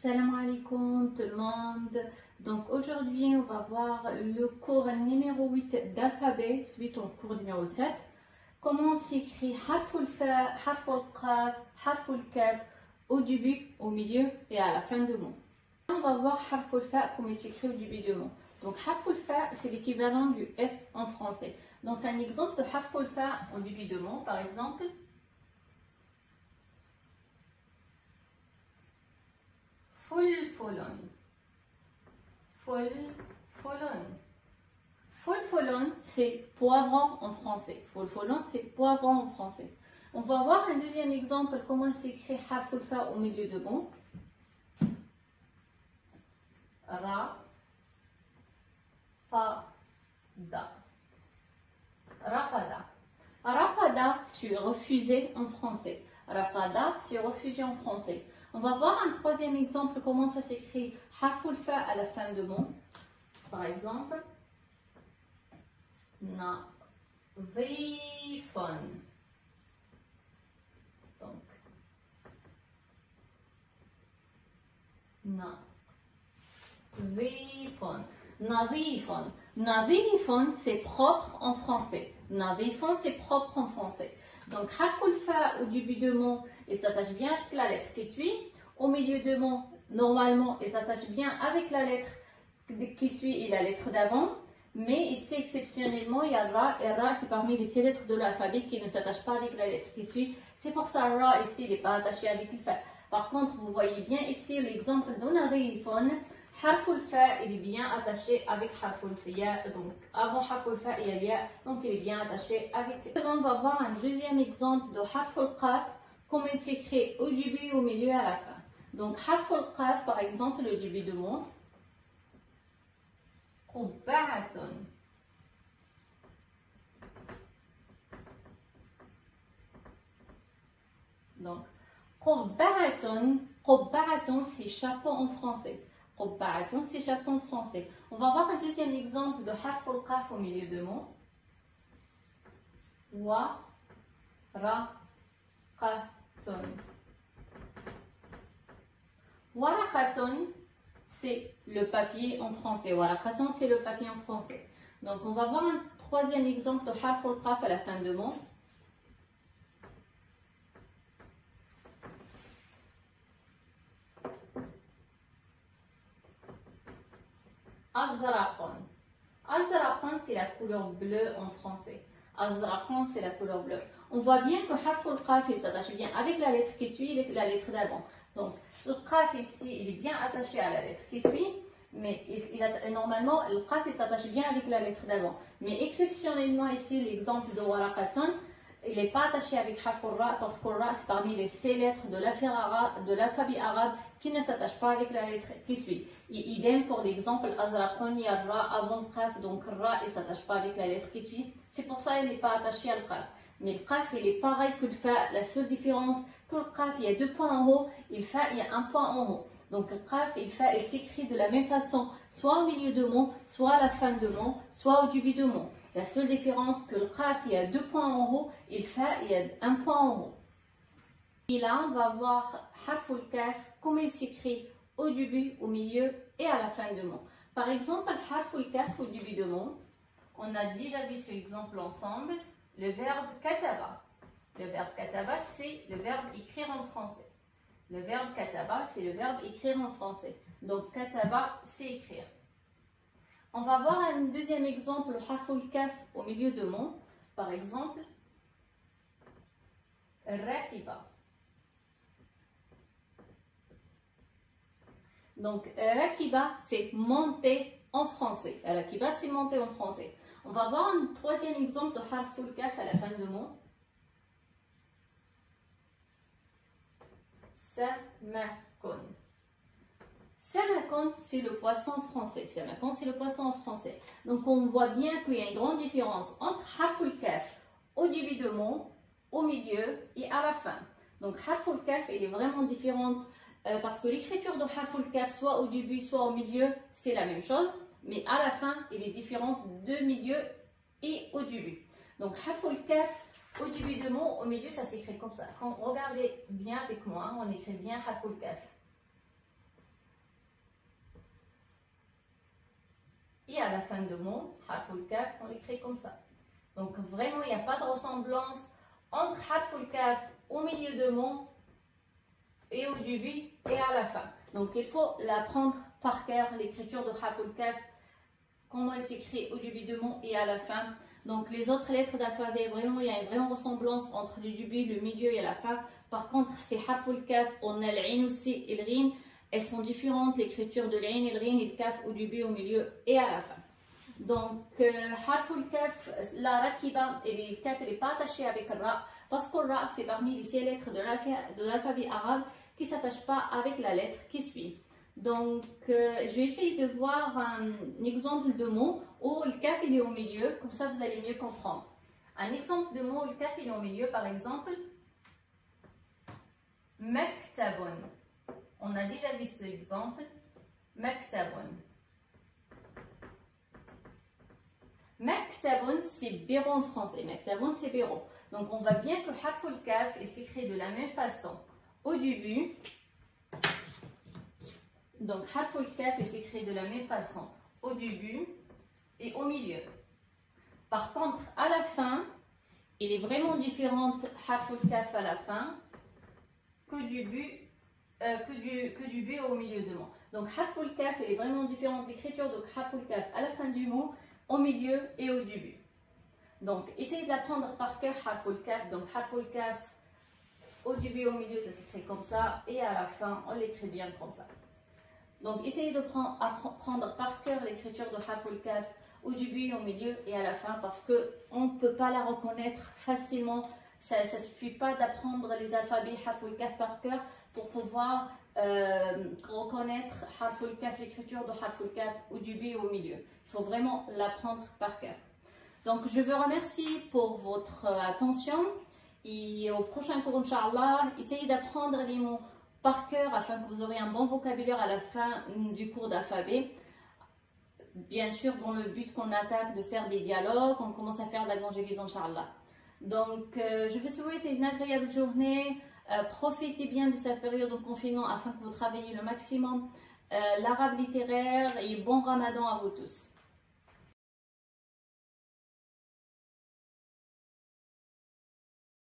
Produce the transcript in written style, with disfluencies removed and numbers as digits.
Salam alaikum tout le monde. Donc aujourd'hui on va voir le cours numéro 8 d'alphabet suite au cours numéro 7. Comment s'écrit harful fa, harful qaf, harful kaf au début, au milieu et à la fin de mot. On va voir harful fa, comment il s'écrit au début de mot. Donc harful fa c'est l'équivalent du F en français. Donc un exemple de harful fa au début de mot, par exemple. Fulfulun. Fulfulun. Fulfulun, c'est poivron en français. Fulfulun, c'est poivron en français. On va voir un deuxième exemple, comment s'écrit harful fa au milieu de mot. Ra, fa, da. Rafada. Rafada, c'est refusé en français. Rafada, c'est refusé en français. On va voir un troisième exemple, comment ça s'écrit harful fa à la fin de mot. Par exemple, nadhifun. Donc, nadhifun. Nadhifun. Nadhifun, c'est propre en français. Nadhifun, c'est propre en français. Donc, harful fa au début de mot, il s'attache bien avec la lettre qui suit. Au milieu de mot, normalement, il s'attache bien avec la lettre qui suit et la lettre d'avant. Mais ici, exceptionnellement, il y a Ra. Et Ra, c'est parmi les 6 lettres de l'alphabet qui ne s'attachent pas avec la lettre qui suit. C'est pour ça Ra, ici, il n'est pas attaché avec le fa. Par contre, vous voyez bien ici l'exemple de Nadhifun. Harful fa, il est bien attaché avec harful fa. Donc, avant harful fa, il y a ya. Donc, il est bien attaché avec. On va voir un deuxième exemple de harful qaf. Comment il s'écrit au début, au milieu et à la fin. Donc, harful qaf, par exemple, le début de mot. Qubba'atun. Donc, qubba'atun, qubba'atun, c'est chapeau en français. Qubba'atun, c'est chapeau en français. On va voir un deuxième exemple de harful qaf au milieu de mot. Wa, ra, qatun. Waraqatun, c'est le papier en français. Waraqatun, c'est le papier en français. Donc, on va voir un troisième exemple de harful qaf à la fin de mot. Azraqun. Azraqun, c'est la couleur bleue en français. Azraqun, c'est la couleur bleue. On voit bien que harful qaf, il s'attache bien avec la lettre qui suit et la lettre d'avant. Donc, le qaf ici, il est bien attaché à la lettre qui suit, mais normalement, le qaf, il s'attache bien avec la lettre d'avant. Mais exceptionnellement, ici, l'exemple de waraqatun, il n'est pas attaché avec harful ra parce que ra, c'est parmi les 6 lettres de l'alphabet arabe qui ne s'attachent pas avec la lettre qui suit. Et idem pour l'exemple azraqun, il y a ra avant le qaf, donc ra, il ne s'attache pas avec la lettre qui suit. C'est pour ça qu'il n'est pas attaché à le qaf. Mais le qaf, il est pareil que le fa. La seule différence, que le qaf, il y a 2 points en haut, et le fa, il y a 1 point en haut. Donc le qaf et le fa, il s'écrit de la même façon, soit au milieu de mot, soit à la fin de mot, soit au début de mot. La seule différence, que le qaf, il y a 2 points en haut, et le fa, il y a 1 point en haut. Et là, on va voir harful kaf, comment il s'écrit au début, au milieu et à la fin de mot. Par exemple, harful kaf au début de mot, on a déjà vu cet exemple ensemble. Le verbe kataba. Le verbe kataba, c'est le verbe écrire en français. Le verbe kataba, c'est le verbe écrire en français. Donc kataba, c'est écrire. On va voir un deuxième exemple, harful kaf au milieu de mot. Par exemple, rakiba. Donc rakiba, c'est monter en français. Rakiba, c'est monter en français. On va voir un troisième exemple de harful kaf à la fin de mot. Samakun. Samakun, c'est le poisson français. Samakun, c'est le poisson en français. Donc, on voit bien qu'il y a une grande différence entre harful kaf au début de mot, au milieu et à la fin. Donc, harful kaf, il est vraiment différent parce que l'écriture de harful kaf, soit au début, soit au milieu, c'est la même chose. Mais à la fin, il est différent de milieu et au début. Donc, harful kaf, au début de mot, au milieu, ça s'écrit comme ça. Quand regardez bien avec moi, on écrit bien harful kaf. et à la fin de mot, harful kaf, on l'écrit comme ça. Donc vraiment, il n'y a pas de ressemblance entre harful kaf au milieu de mot et au début et à la fin. Donc il faut l'apprendre par cœur, l'écriture de harful kaf, comment elle s'écrit au début de mot et à la fin. Donc les autres lettres d'alphabet, vraiment il y a une vraie ressemblance entre le début, le milieu et la fin. Par contre, ces harful kaf, on a l'ain aussi et le rin, elles sont différentes, l'écriture de l'ain et le rin et le kaf au début, au milieu et à la fin. Donc harful kaf, la rakiba, et le kaf n'est pas attaché avec le ra, parce que le ra c'est parmi les 6 lettres de l'alphabet arabe qui ne s'attachent pas avec la lettre qui suit. Donc, je vais essayer de voir un exemple de mot où le kaf il est au milieu, comme ça vous allez mieux comprendre. Un exemple de mot où le kaf il est au milieu, par exemple, maktabun. On a déjà vu cet exemple, maktabun. Maktabun, c'est bureau en français. Maktabun, c'est bureau. Donc, on voit bien que harful kaf est s'écrit de la même façon au début. Donc, harful kaf est écrit de la même façon au début et au milieu. Par contre, à la fin, il est vraiment différent harful kaf à la fin que du début au milieu de mot. Donc, harful kaf est vraiment différente d'écriture de harful kaf à la fin du mot, au milieu et au début. Donc, essayez de l'apprendre par cœur harful kaf. Donc, harful kaf au début et au milieu, ça s'écrit comme ça, et à la fin, on l'écrit bien comme ça. Donc, essayez de prendre par cœur l'écriture de harful kaf au début, au milieu et à la fin parce qu'on ne peut pas la reconnaître facilement. Ça ne suffit pas d'apprendre les alphabets harful kaf par cœur pour pouvoir reconnaître harful kaf, l'écriture de harful kaf au début et au milieu. Il faut vraiment l'apprendre par cœur. Donc, je vous remercie pour votre attention et au prochain cours, Inch'Allah, essayez d'apprendre les mots par cœur afin que vous aurez un bon vocabulaire à la fin du cours d'alphabet. Bien sûr, dans le but qu'on attaque de faire des dialogues, on commence à faire de la conjugaison, Inch'Allah. Donc, je vous souhaite une agréable journée. Profitez bien de cette période de confinement afin que vous travailliez le maximum l'arabe littéraire et bon ramadan à vous tous.